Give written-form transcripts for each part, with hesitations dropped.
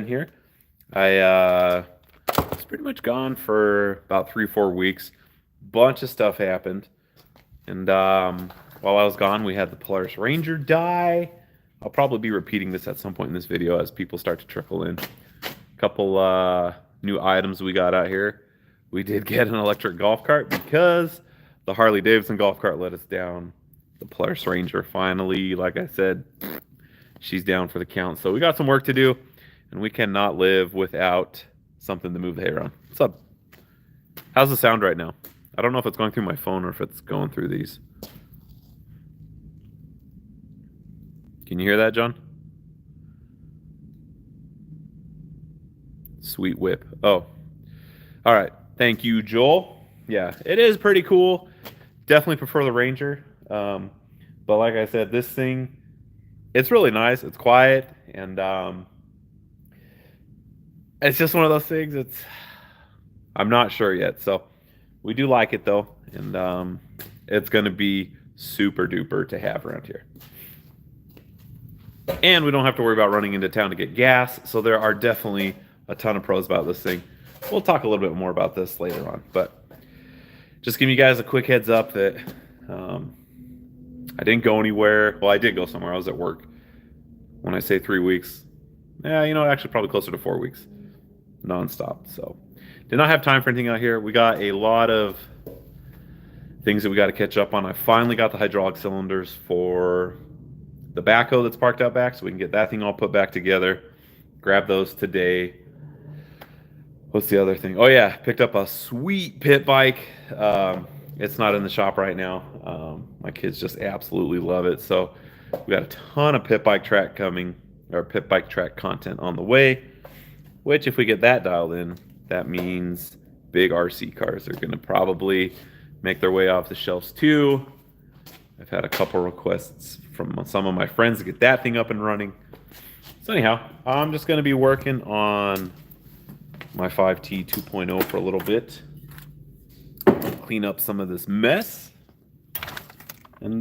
been here. I was pretty much gone for about 3-4 weeks. Bunch of stuff happened. And while I was gone, we had the Polaris Ranger die. I'll probably be repeating this at some point in this video as people start to trickle in. A couple new items we got out here. We did get an electric golf cart because the Harley Davidson golf cart let us down. The Polaris Ranger finally, like I said, she's down for the count. So we got some work to do, and we cannot live without something to move the hair on. What's up? How's the sound right now? I don't know if it's going through my phone or if it's going through these. Can you hear that, John? Sweet whip. Oh. All right. Thank you, Joel. Yeah, it is pretty cool. Definitely prefer the Ranger. But like I said, this thing, it's really nice. It's quiet. And it's just one of those things. I'm not sure yet. So we do like it, though. And it's going to be super duper to have around here. And we don't have to worry about running into town to get gas. So there are definitely a ton of pros about this thing. We'll talk a little bit more about this later on. But just give you guys a quick heads up that I didn't go anywhere. Well, I did go somewhere. I was at work. When I say 3 weeks, yeah, you know, actually probably closer to 4 weeks. Nonstop. So did not have time for anything out here. We got a lot of things that we got to catch up on. I finally got the hydraulic cylinders for the backhoe that's parked out back, so we can get that thing all put back together. Grab those today. What's the other thing? Oh yeah, picked up a sweet pit bike. It's not in the shop right now. My kids just absolutely love it. So we got a ton of pit bike track coming, or pit bike track content on the way, which if we get that dialed in, that means big RC cars are going to probably make their way off the shelves too. I've had a couple requests from some of my friends to get that thing up and running. So anyhow, I'm just going to be working on my 5T 2.0 for a little bit. Clean up some of this mess. And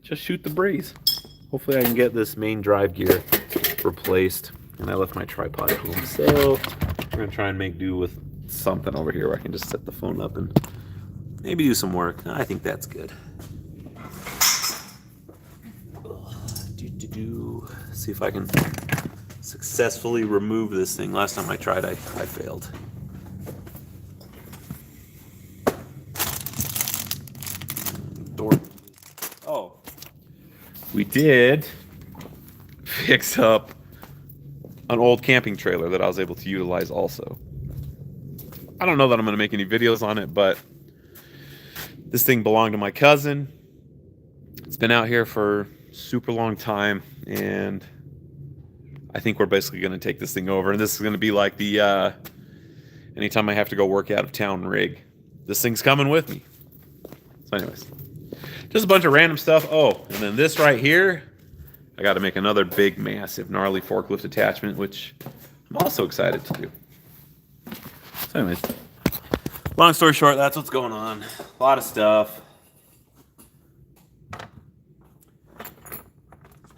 just shoot the breeze. Hopefully I can get this main drive gear replaced. And I left my tripod at home. So we're going to try and make do with something over here where I can just set the phone up and maybe do some work. I think that's good. See if I can successfully remove this thing. Last time I tried, I failed. Door. Oh, we did fix up an old camping trailer that I was able to utilize also. I don't know that I'm going to make any videos on it, but this thing belonged to my cousin. It's been out here for super long time, and I think we're basically going to take this thing over, and this is going to be like the anytime I have to go work out of town rig, this thing's coming with me. So anyways, just a bunch of random stuff. Oh, and then this right here, I got to make another big massive gnarly forklift attachment, which I'm also excited to do. So anyways, long story short, that's what's going on. A lot of stuff.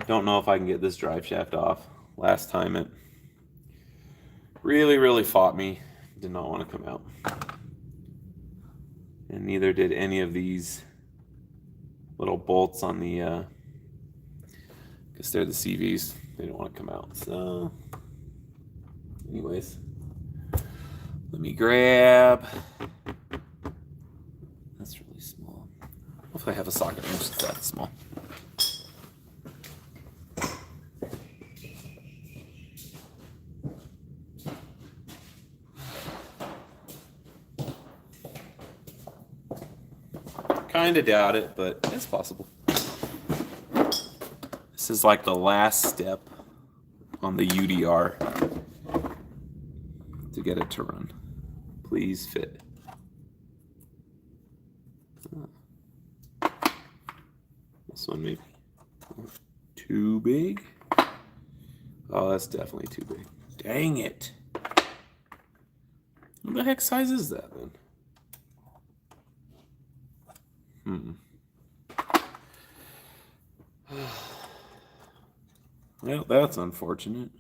Don't know if I can get this drive shaft off. Last time it really fought me. Did not want to come out. And neither did any of these little bolts on the, I guess they're the CVs. They don't want to come out. So, anyways, let me grab. That's really small. Hopefully I have a socket wrench that's that small. Kind of doubt it, but it's possible. This is like the last step on the UDR to get it to run. Please fit. This one maybe too big. Oh, that's definitely too big. Dang it. What the heck size is that then? Well, that's unfortunate.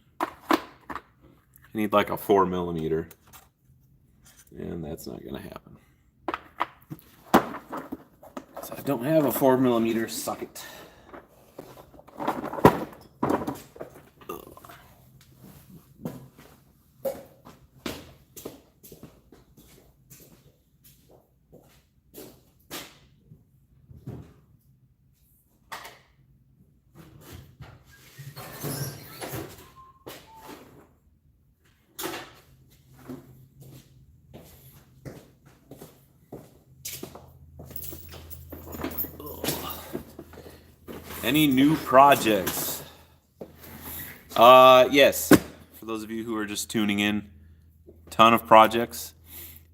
I need like a 4mm, and that's not gonna happen. So I don't have a 4mm socket. Any new projects? Yes. For those of you who are just tuning in, ton of projects.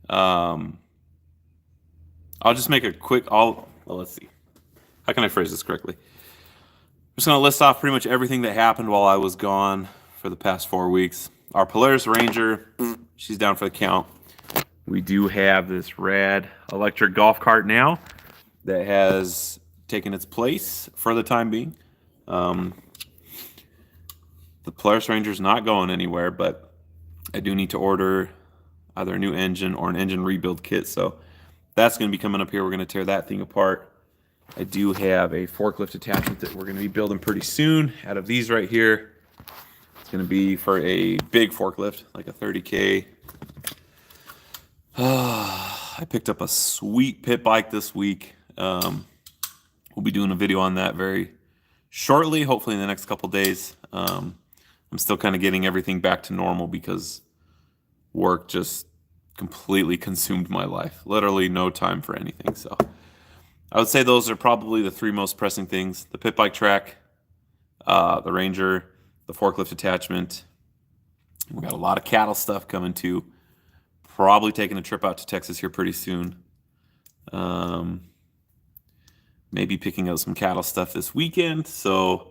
I'll just make a quick. Well, let's see. How can I phrase this correctly? I'm just gonna list off pretty much everything that happened while I was gone for the past 4 weeks. Our Polaris Ranger, she's down for the count. We do have this rad electric golf cart now that has taken its place for the time being. The Polaris Ranger is not going anywhere, but I do need to order either a new engine or an engine rebuild kit, so that's going to be coming up here. We're going to tear that thing apart. I do have a forklift attachment that we're going to be building pretty soon out of these right here. It's going to be for a big forklift, like a 30K. I picked up a sweet pit bike this week. We'll be doing a video on that very shortly, hopefully in the next couple days. I'm still kind of getting everything back to normal because work just completely consumed my life. Literally no time for anything. So I would say those are probably the 3 most pressing things: the pit bike track, the Ranger, the forklift attachment. We got a lot of cattle stuff coming too. Probably taking a trip out to Texas here pretty soon. Maybe picking up some cattle stuff this weekend. So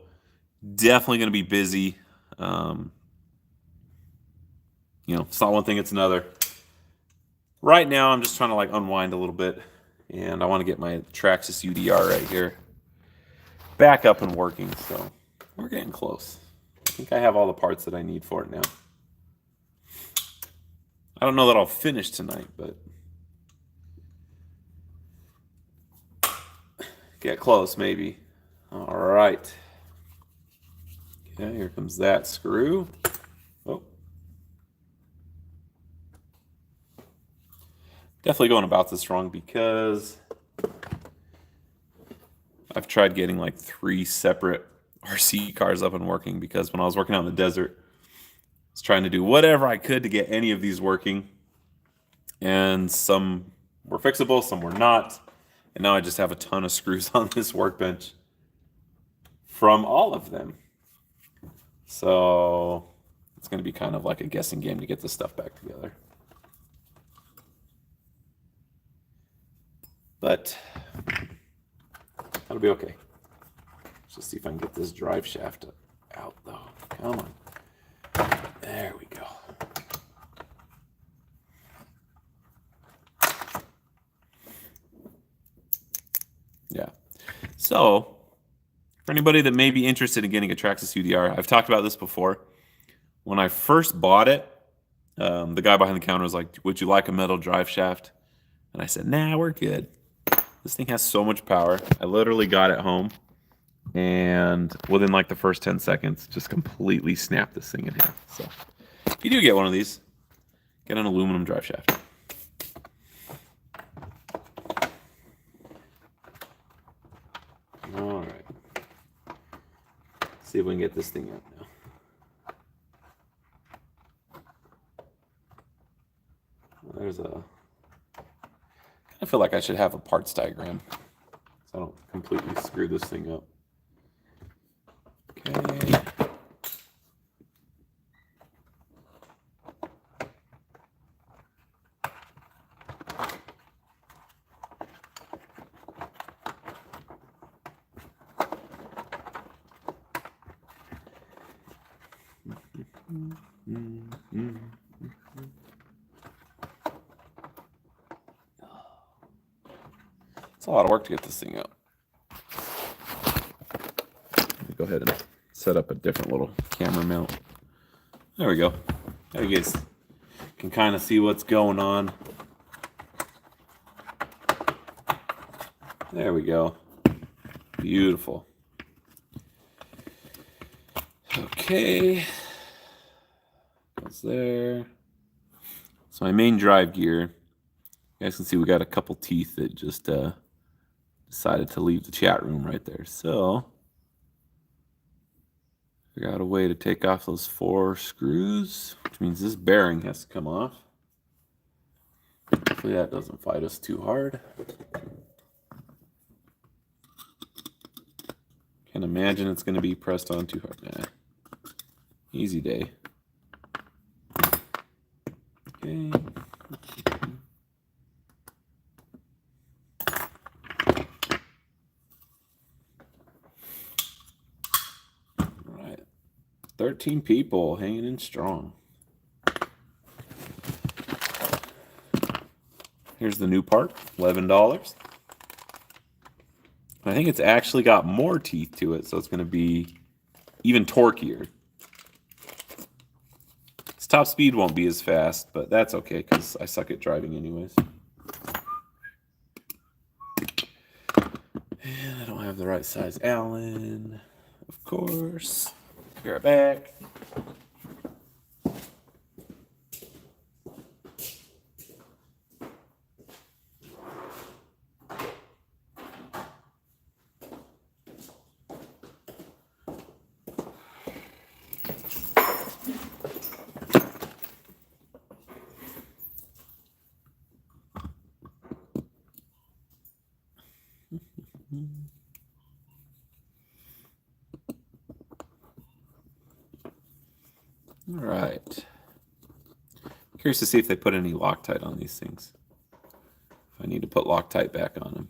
definitely going to be busy. It's not one thing, it's another. Right now, I'm just trying to like unwind a little bit, and I want to get my Traxxas UDR right here back up and working. So we're getting close. I think I have all the parts that I need for it now. I don't know that I'll finish tonight, but get close maybe. All right. Okay, here comes that screw. Oh. Definitely going about this wrong because I've tried getting like 3 separate RC cars up and working, because when I was working out in the desert, I was trying to do whatever I could to get any of these working, and some were fixable, some were not, and now I just have a ton of screws on this workbench from all of them. So it's going to be kind of like a guessing game to get this stuff back together. But that'll be okay. Let's just see if I can get this drive shaft out, though. Come on. There we go. Yeah. So, for anybody that may be interested in getting a Traxxas UDR, I've talked about this before. When I first bought it, the guy behind the counter was like, "Would you like a metal drive shaft?" And I said, "Nah, we're good." This thing has so much power. I literally got it home, and within like the first 10 seconds, just completely snapped this thing in half. So if you do get one of these, get an aluminum drive shaft. All right. See if we can get this thing out now. There's a... I feel like I should have a parts diagram so I don't completely screw this thing up. Okay. It's a lot of work to get this thing out. Let me go ahead and set up a different little camera mount. There we go. You guys can kind of see what's going on. There we go. Beautiful. Okay. Goes there. So my main drive gear, you guys can see we got a couple teeth that just decided to leave the chat room right there. So figure out a way to take off those 4 screws, which means this bearing has to come off. Hopefully that doesn't fight us too hard. Can't imagine it's going to be pressed on too hard. Nah. Easy day. Okay. All right. 13 people hanging in strong. Here's the new part, $11. I think it's actually got more teeth to it, so it's going to be even torqueier. Its top speed won't be as fast, but that's okay because I suck at driving anyways. And I don't have the right size Allen, of course. Be right back. All right. Curious to see if they put any Loctite on these things. If I need to put Loctite back on them.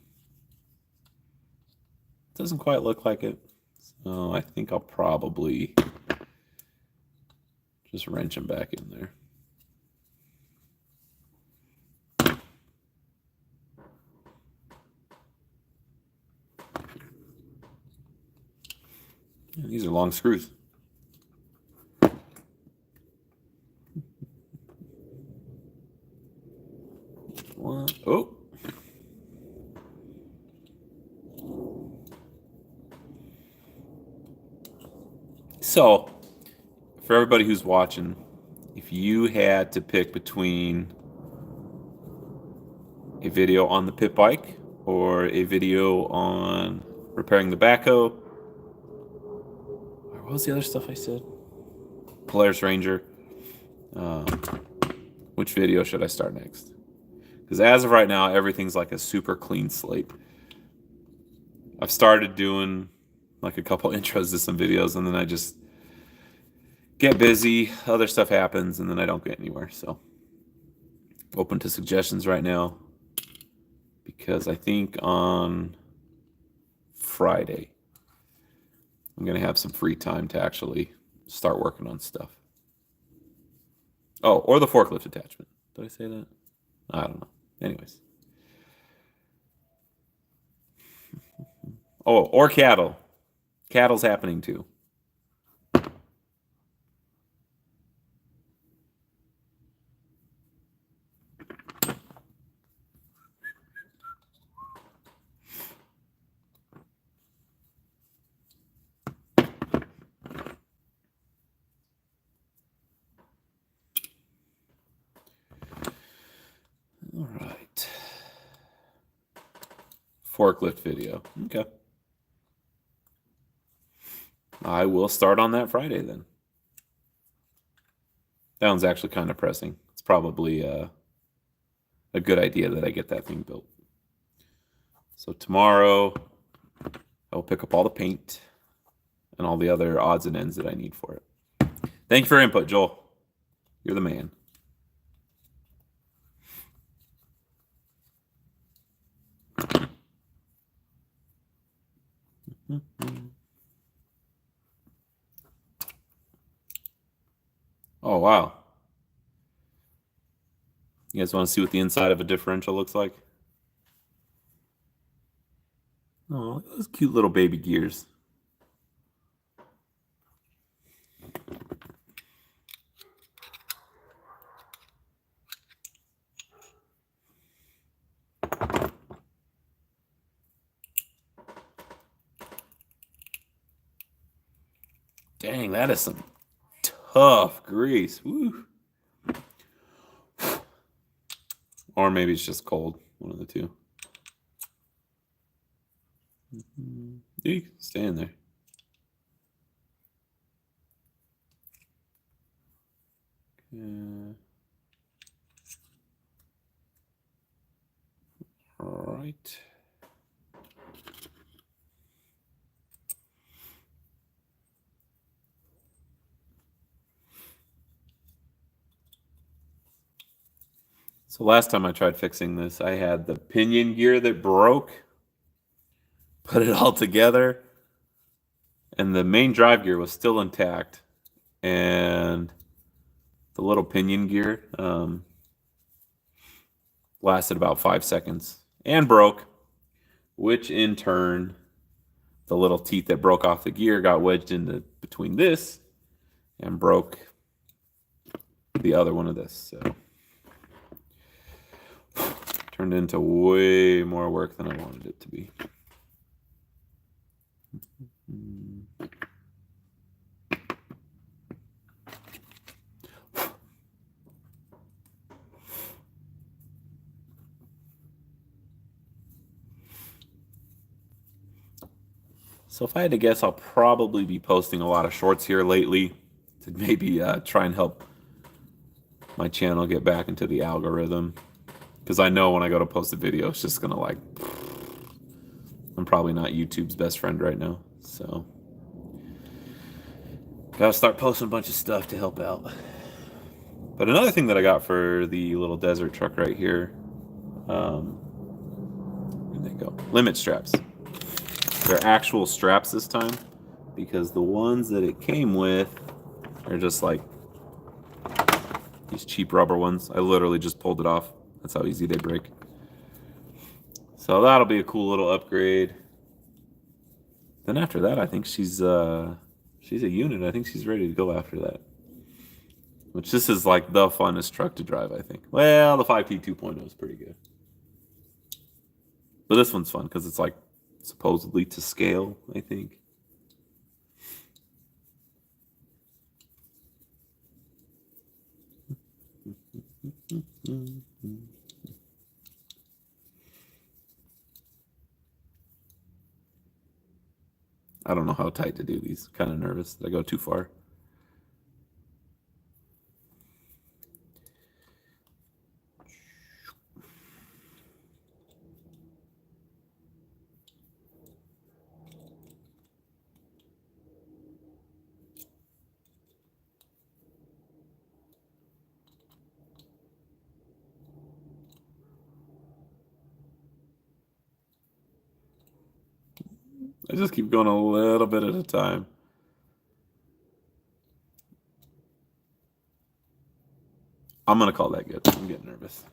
Doesn't quite look like it. So I think I'll probably just wrench them back in there. Yeah, these are long screws. Oh. So, for everybody who's watching, if you had to pick between a video on the pit bike or a video on repairing the backhoe, what was the other stuff I said? Polaris Ranger. Which video should I start next? Because as of right now, everything's like a super clean slate. I've started doing like a couple intros to some videos, and then I just get busy, other stuff happens, and then I don't get anywhere. So open to suggestions right now, because I think on Friday I'm going to have some free time to actually start working on stuff. Oh, or the forklift attachment. Did I say that? I don't know. Anyways. Oh, or cattle. Cattle's happening too. All right. Forklift video. Okay. I will start on that Friday then. That one's actually kind of pressing. It's probably a good idea that I get that thing built. So tomorrow I'll pick up all the paint and all the other odds and ends that I need for it. Thank you for your input, Joel. You're the man. Oh, wow. You guys want to see what the inside of a differential looks like? Oh, look at those cute little baby gears. Dang, that is some tough grease. Woo. Or maybe it's just cold. One of the two. Stay in there. Yeah. All right. So last time I tried fixing this, I had the pinion gear that broke. Put it all together, and the main drive gear was still intact, and the little pinion gear lasted about 5 seconds and broke, which in turn, the little teeth that broke off the gear got wedged into between this and broke the other one of this. So turned into way more work than I wanted it to be. So if I had to guess, I'll probably be posting a lot of shorts here lately to maybe try and help my channel get back into the algorithm. Because I know when I go to post a video, it's just going to I'm probably not YouTube's best friend right now. So gotta start posting a bunch of stuff to help out. But another thing that I got for the little desert truck right here, where'd they go? Limit straps. They're actual straps this time, because the ones that it came with are just like these cheap rubber ones. I literally just pulled it off. That's how easy they break. So that'll be a cool little upgrade. Then after that, I think she's a unit. I think she's ready to go after that. Which this is like the funnest truck to drive, I think. Well, the 5T 2.0 is pretty good. But this one's fun because it's like supposedly to scale, I think. I don't know how tight to do these. Kind of nervous that I go too far. I just keep going a little bit at a time. I'm going to call that good. I'm getting nervous.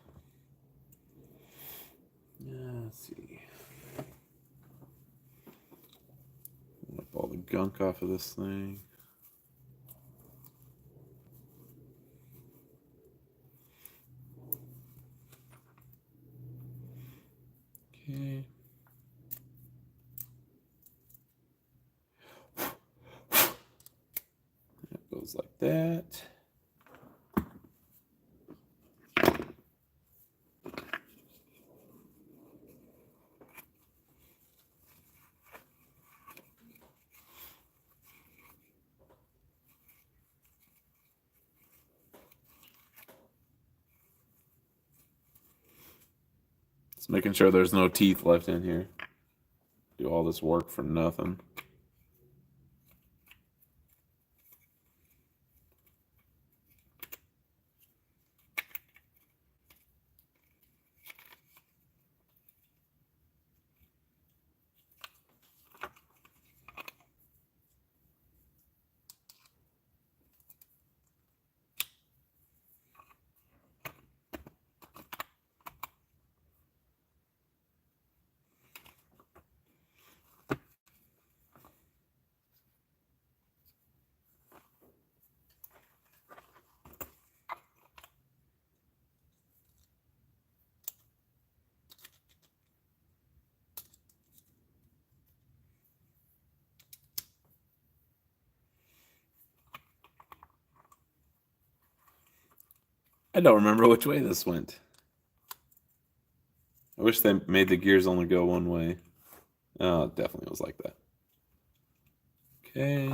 Let's see. Wipe all the gunk off of this thing. Okay. It goes like that. Just making sure there's no teeth left in here. Do all this work for nothing. I don't remember which way this went. I wish they made the gears only go one way. Oh, it definitely was like that. Okay.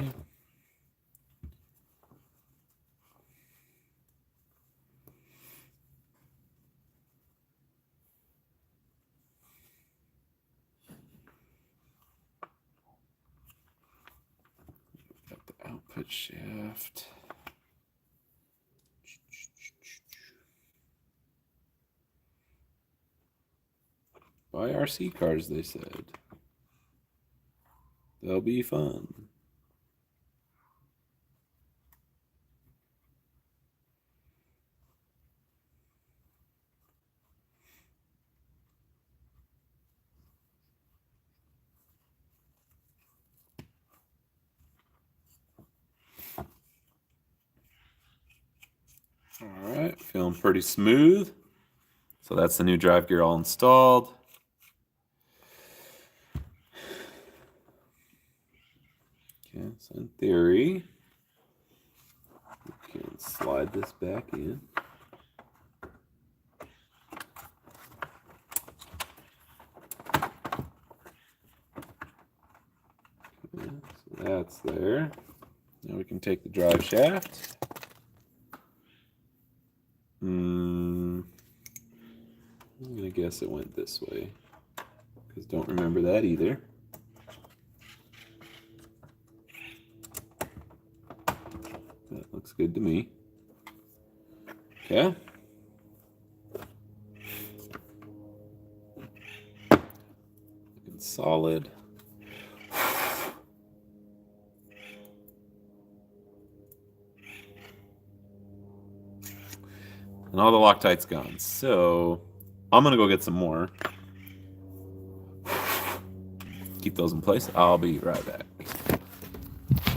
Got the output shaft. Buy RC cars, they said. They'll be fun. All right, feeling pretty smooth. So that's the new drive gear all installed. Okay, so in theory, we can slide this back in. Okay, so that's there. Now we can take the drive shaft. I'm gonna guess it went this way, because don't remember that either. That looks good to me. Okay. Looking solid. And all the Loctite's gone. So I'm gonna go get some more. Keep those in place. I'll be right back.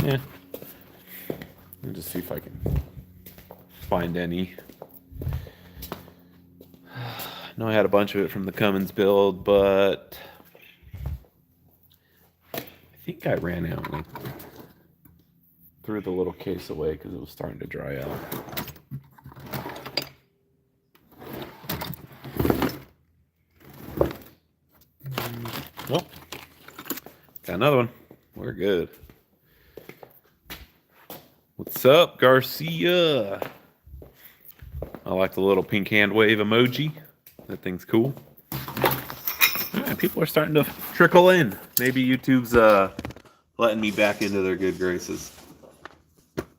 Yeah. Let me just see if I can find any. I know I had a bunch of it from the Cummins build, but I think I ran out and threw the little case away because it was starting to dry out. Oh, got another one. We're good. What's up, Garcia? I like the little pink hand wave emoji. That thing's cool. Right, people are starting to trickle in. Maybe YouTube's letting me back into their good graces.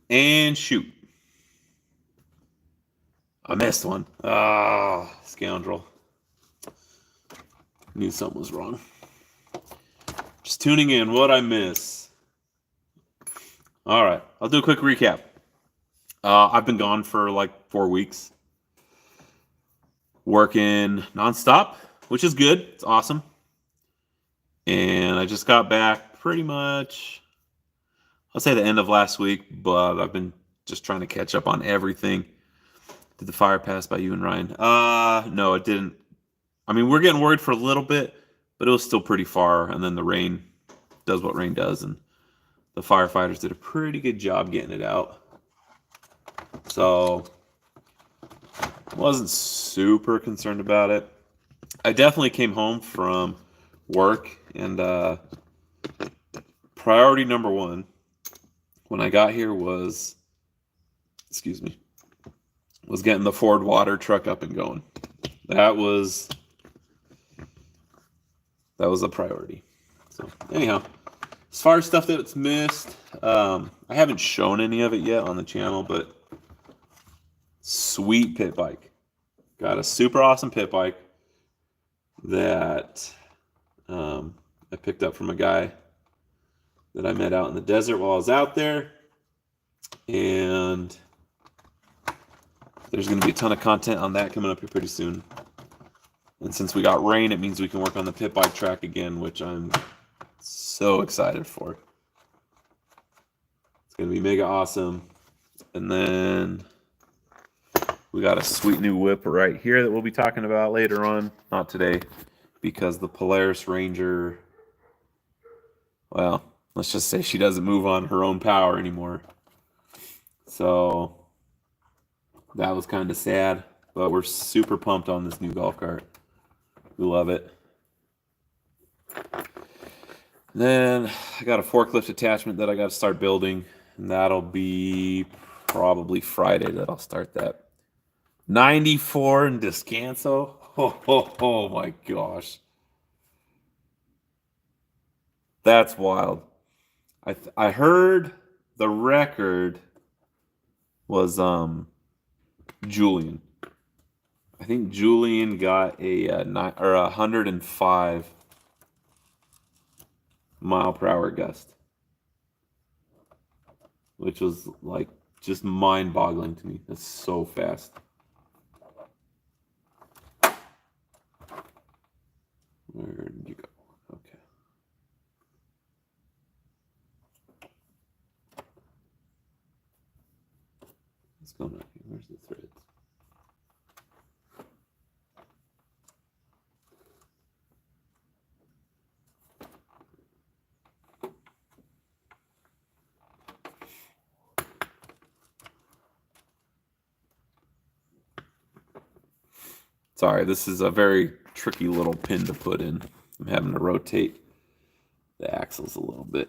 And shoot. I missed one. Ah, scoundrel. Knew something was wrong. Just tuning in. What'd I miss? All right. I'll do a quick recap. I've been gone for like 4 weeks. Working nonstop, which is good. It's awesome. And I just got back pretty much, I'll say the end of last week, but I've been just trying to catch up on everything. Did the fire pass by you and Ryan? No, it didn't. I mean, we're getting worried for a little bit, but it was still pretty far. And then the rain does what rain does. And the firefighters did a pretty good job getting it out. So wasn't super concerned about it. I definitely came home from work, and priority number one when I got here was, was getting the Ford water truck up and going. That was a priority. So anyhow, as far as stuff that's missed, I haven't shown any of it yet on the channel, but sweet pit bike. Got a super awesome pit bike that I picked up from a guy that I met out in the desert while I was out there. And there's going to be a ton of content on that coming up here pretty soon. And since we got rain, it means we can work on the pit bike track again, which I'm so excited for. It's going to be mega awesome. And then we got a sweet new whip right here that we'll be talking about later on. Not today, because the Polaris Ranger, well, let's just say she doesn't move on her own power anymore. So That was kind of sad, but we're super pumped on this new golf cart. We love it. Then I got a forklift attachment that I got to start building, and that'll be probably Friday that I'll start that. 94 in Descanso. Oh my gosh. That's wild. I heard the record was Julian. I think Julian got a 105 mile per hour gust, which was like just mind-boggling to me. That's so fast. Where did you go? Okay. What's going on here? Where's the threads? Sorry, this is a very tricky little pin to put in. I'm having to rotate the axles a little bit.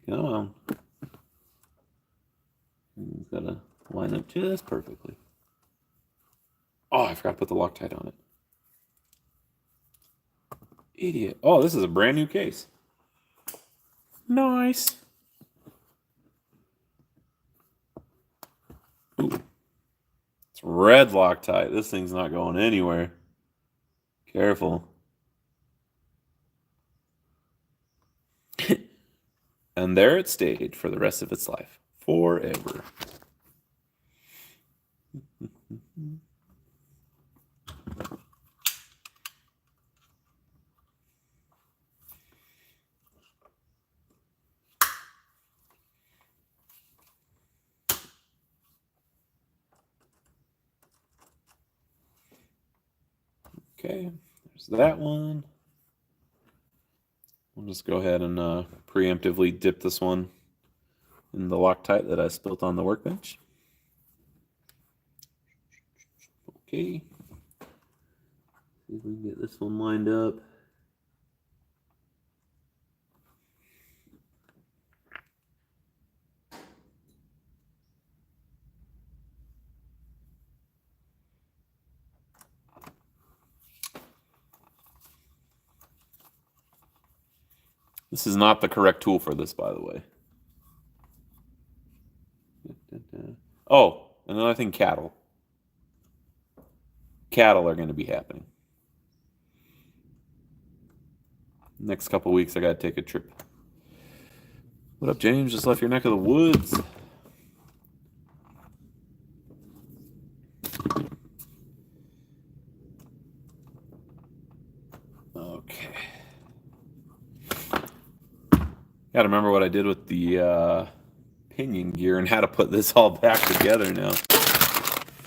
Come on. It's got to line up just perfectly. Oh, I forgot to put the Loctite on it. Idiot. Oh, this is a brand new case. Nice. Ooh. It's red Loctite. This thing's not going anywhere. Careful. And there it stayed for the rest of its life. Forever. Okay, there's that one. We'll just go ahead and preemptively dip this one in the Loctite that I spilt on the workbench. Okay. See if we can get this one lined up. This is not the correct tool for this, by the way. Oh, another thing, cattle. Cattle are going to be happening. Next couple weeks, I got to take a trip. What up, James? Just left your neck of the woods. Okay. Got to remember what I did with the pinion gear and how to put this all back together now.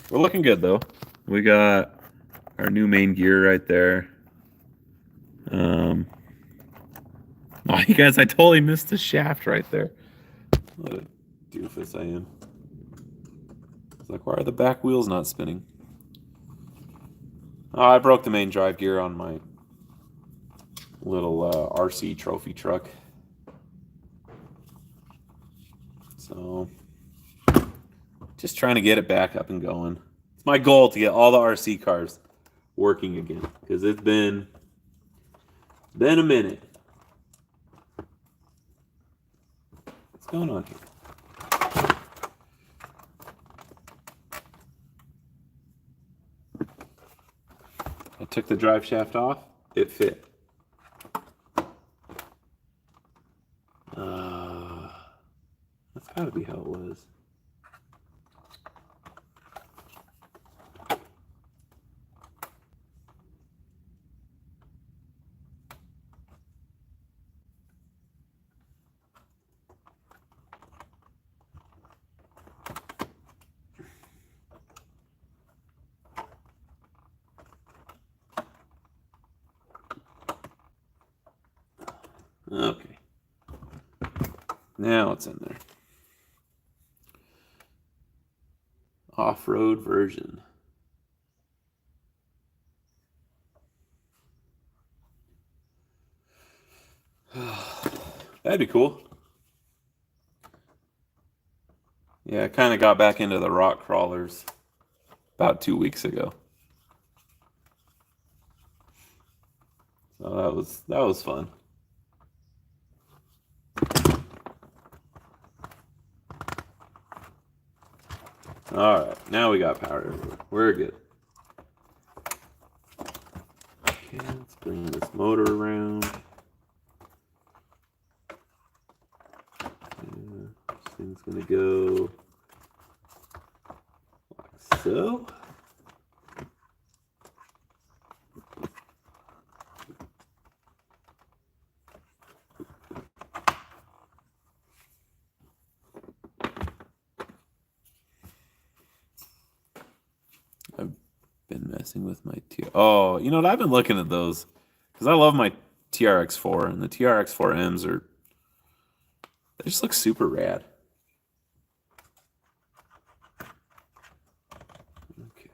We're looking good, though. We got our new main gear right there. Oh, you guys, I totally missed the shaft right there. What a doofus I am. It's like, why are the back wheels not spinning? Oh, I broke the main drive gear on my little RC trophy truck. So, just trying to get it back up and going. It's my goal to get all the RC cars working again, because it's been a minute. What's going on here? I took the drive shaft off. It fit. That's got to be how it was. Okay. Now it's in there. Off-road version. That'd be cool. Yeah, I kind of got back into the rock crawlers about 2 weeks ago. So that was fun. All right, now we got power everywhere. We're good. Okay, let's bring this motor around. This thing's gonna go like so. I've been messing with my Oh, you know what? I've been looking at those because I love my TRX4, and the TRX4Ms are, they just look super rad. Okay.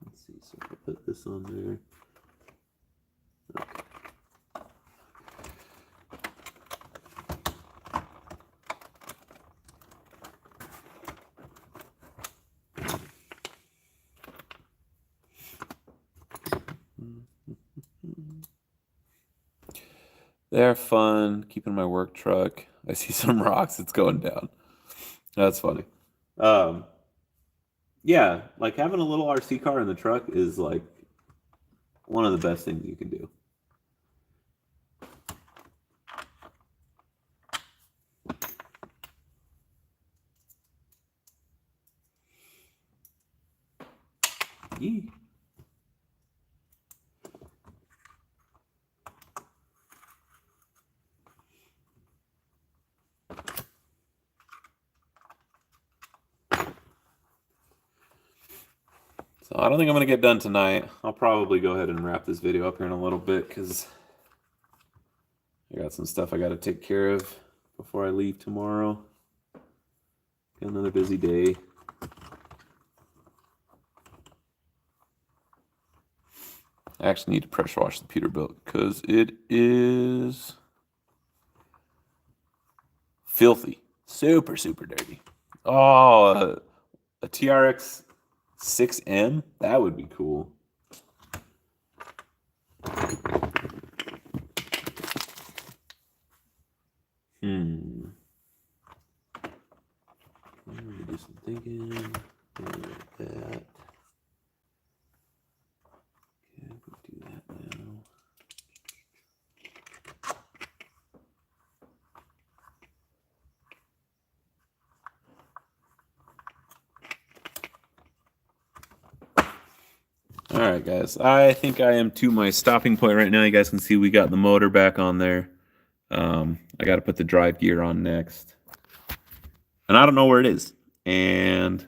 Let's see, so I'll put this on there. Okay. They're fun. Keeping my work truck. I see some rocks. It's going down. That's funny. Yeah, like having a little RC car in the truck is like one of the best things you can do. Yee. So I don't think I'm going to get done tonight. I'll probably go ahead and wrap this video up here in a little bit because I got some stuff I got to take care of before I leave tomorrow. Got another busy day. I actually need to pressure wash the Peterbilt because it is filthy. Super, super dirty. Oh, a TRX 6M? That would be cool. I'm gonna do some thinking. Like that. Okay, we'll do that now. All right, guys. I think I am to my stopping point right now. You guys can see we got the motor back on there. I got to put the drive gear on next. And I don't know where it is. And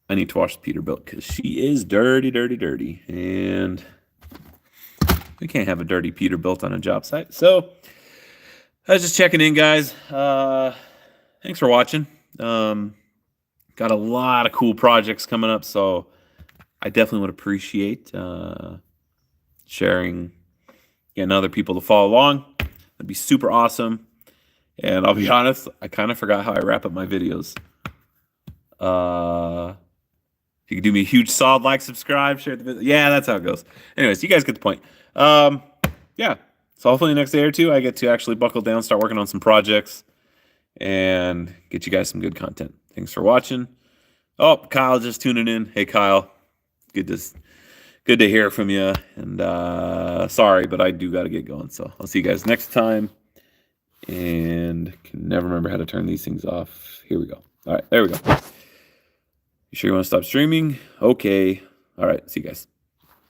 I need to wash the Peterbilt because she is dirty, dirty, dirty. And we can't have a dirty Peterbilt on a job site. So I was just checking in, guys. Thanks for watching. Got a lot of cool projects coming up, so I definitely would appreciate sharing, getting other people to follow along. That'd be super awesome. And I'll be honest, I kind of forgot how I wrap up my videos. If you could do me a huge solid, like, subscribe, share the video. Yeah, that's how it goes. Anyways, you guys get the point. Yeah. So hopefully the next day or two, I get to actually buckle down, start working on some projects, and get you guys some good content. Thanks for watching. Oh, Kyle just tuning in. Hey, Kyle. Good to hear from you. And sorry, but I do got to get going. So I'll see you guys next time. And can never remember how to turn these things off. Here we go. All right, there we go. You sure you want to stop streaming? Okay. All right, see you guys.